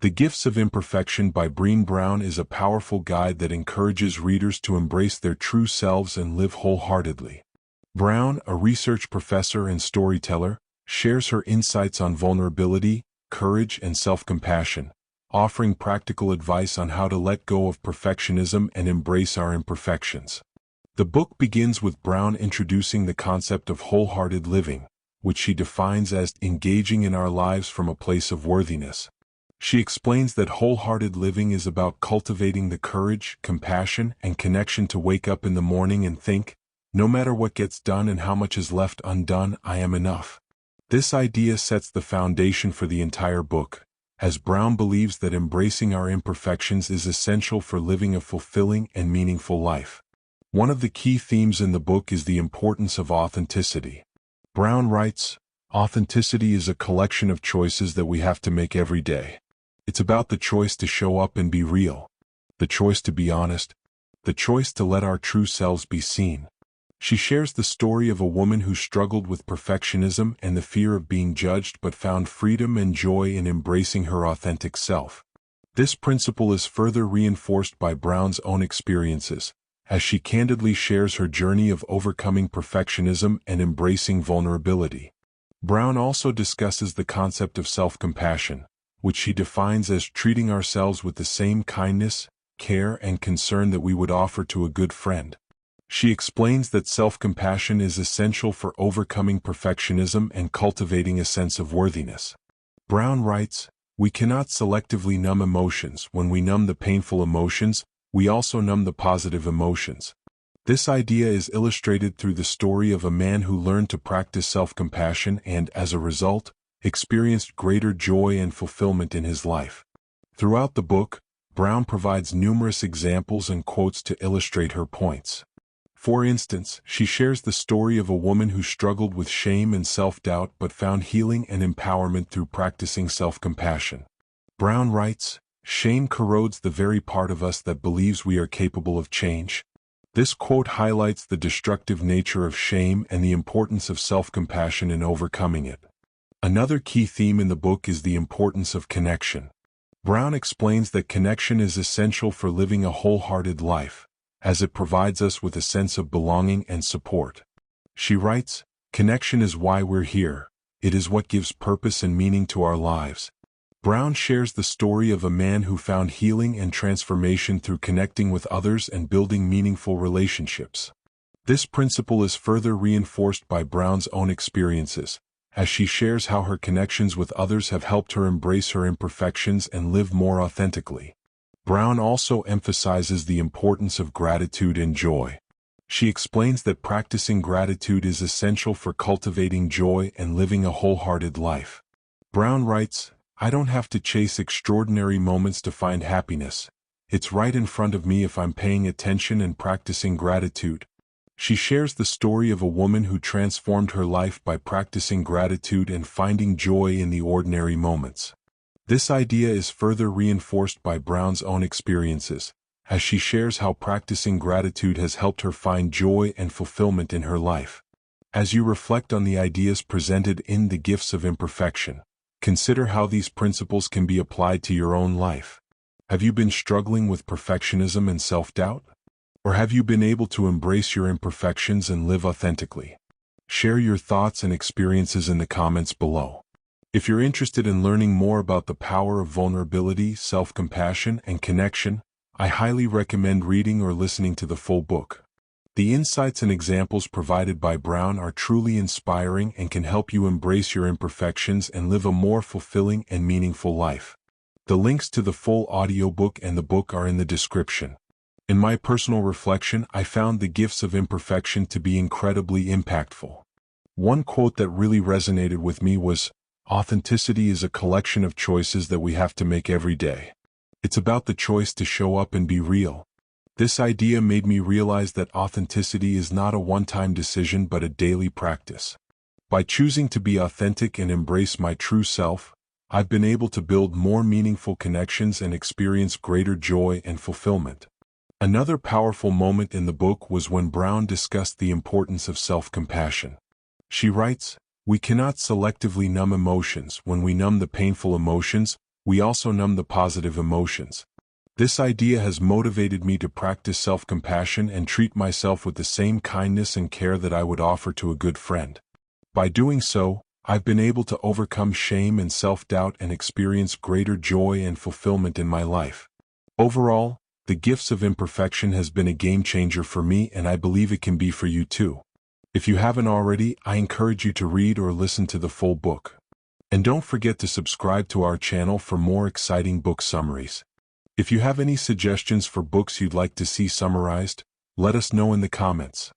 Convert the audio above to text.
The Gifts of Imperfection by Brené Brown is a powerful guide that encourages readers to embrace their true selves and live wholeheartedly. Brown, a research professor and storyteller, shares her insights on vulnerability, courage, and self-compassion, offering practical advice on how to let go of perfectionism and embrace our imperfections. The book begins with Brown introducing the concept of wholehearted living, which she defines as engaging in our lives from a place of worthiness. She explains that wholehearted living is about cultivating the courage, compassion, and connection to wake up in the morning and think, no matter what gets done and how much is left undone, I am enough. This idea sets the foundation for the entire book, as Brown believes that embracing our imperfections is essential for living a fulfilling and meaningful life. One of the key themes in the book is the importance of authenticity. Brown writes, "Authenticity is a collection of choices that we have to make every day. It's about the choice to show up and be real, the choice to be honest, the choice to let our true selves be seen." She shares the story of a woman who struggled with perfectionism and the fear of being judged but found freedom and joy in embracing her authentic self. This principle is further reinforced by Brown's own experiences, as she candidly shares her journey of overcoming perfectionism and embracing vulnerability. Brown also discusses the concept of self-compassion, which she defines as treating ourselves with the same kindness, care, and concern that we would offer to a good friend. She explains that self-compassion is essential for overcoming perfectionism and cultivating a sense of worthiness. Brown writes, "We cannot selectively numb emotions. When we numb the painful emotions, we also numb the positive emotions." This idea is illustrated through the story of a man who learned to practice self-compassion and, as a result, experienced greater joy and fulfillment in his life. Throughout the book, Brown provides numerous examples and quotes to illustrate her points. For instance, she shares the story of a woman who struggled with shame and self-doubt but found healing and empowerment through practicing self-compassion. Brown writes, "Shame corrodes the very part of us that believes we are capable of change." This quote highlights the destructive nature of shame and the importance of self-compassion in overcoming it. Another key theme in the book is the importance of connection. Brown explains that connection is essential for living a wholehearted life, as it provides us with a sense of belonging and support. She writes, "Connection is why we're here. It is what gives purpose and meaning to our lives." Brown shares the story of a man who found healing and transformation through connecting with others and building meaningful relationships. This principle is further reinforced by Brown's own experiences, as she shares how her connections with others have helped her embrace her imperfections and live more authentically. Brown also emphasizes the importance of gratitude and joy. She explains that practicing gratitude is essential for cultivating joy and living a wholehearted life. Brown writes, "I don't have to chase extraordinary moments to find happiness. It's right in front of me if I'm paying attention and practicing gratitude." She shares the story of a woman who transformed her life by practicing gratitude and finding joy in the ordinary moments. This idea is further reinforced by Brown's own experiences, as she shares how practicing gratitude has helped her find joy and fulfillment in her life. As you reflect on the ideas presented in The Gifts of Imperfection, consider how these principles can be applied to your own life. Have you been struggling with perfectionism and self-doubt? Or have you been able to embrace your imperfections and live authentically? Share your thoughts and experiences in the comments below. If you're interested in learning more about the power of vulnerability, self-compassion, and connection, I highly recommend reading or listening to the full book. The insights and examples provided by Brown are truly inspiring and can help you embrace your imperfections and live a more fulfilling and meaningful life. The links to the full audiobook and the book are in the description. In my personal reflection, I found The Gifts of Imperfection to be incredibly impactful. One quote that really resonated with me was, "Authenticity is a collection of choices that we have to make every day. It's about the choice to show up and be real." This idea made me realize that authenticity is not a one-time decision but a daily practice. By choosing to be authentic and embrace my true self, I've been able to build more meaningful connections and experience greater joy and fulfillment. Another powerful moment in the book was when Brown discussed the importance of self-compassion. She writes, "We cannot selectively numb emotions. When we numb the painful emotions, we also numb the positive emotions. This idea has motivated me to practice self-compassion and treat myself with the same kindness and care that I would offer to a good friend. By doing so, I've been able to overcome shame and self-doubt and experience greater joy and fulfillment in my life. Overall, The Gifts of Imperfection has been a game changer for me, and I believe it can be for you too. If you haven't already, I encourage you to read or listen to the full book. And don't forget to subscribe to our channel for more exciting book summaries. If you have any suggestions for books you'd like to see summarized, let us know in the comments.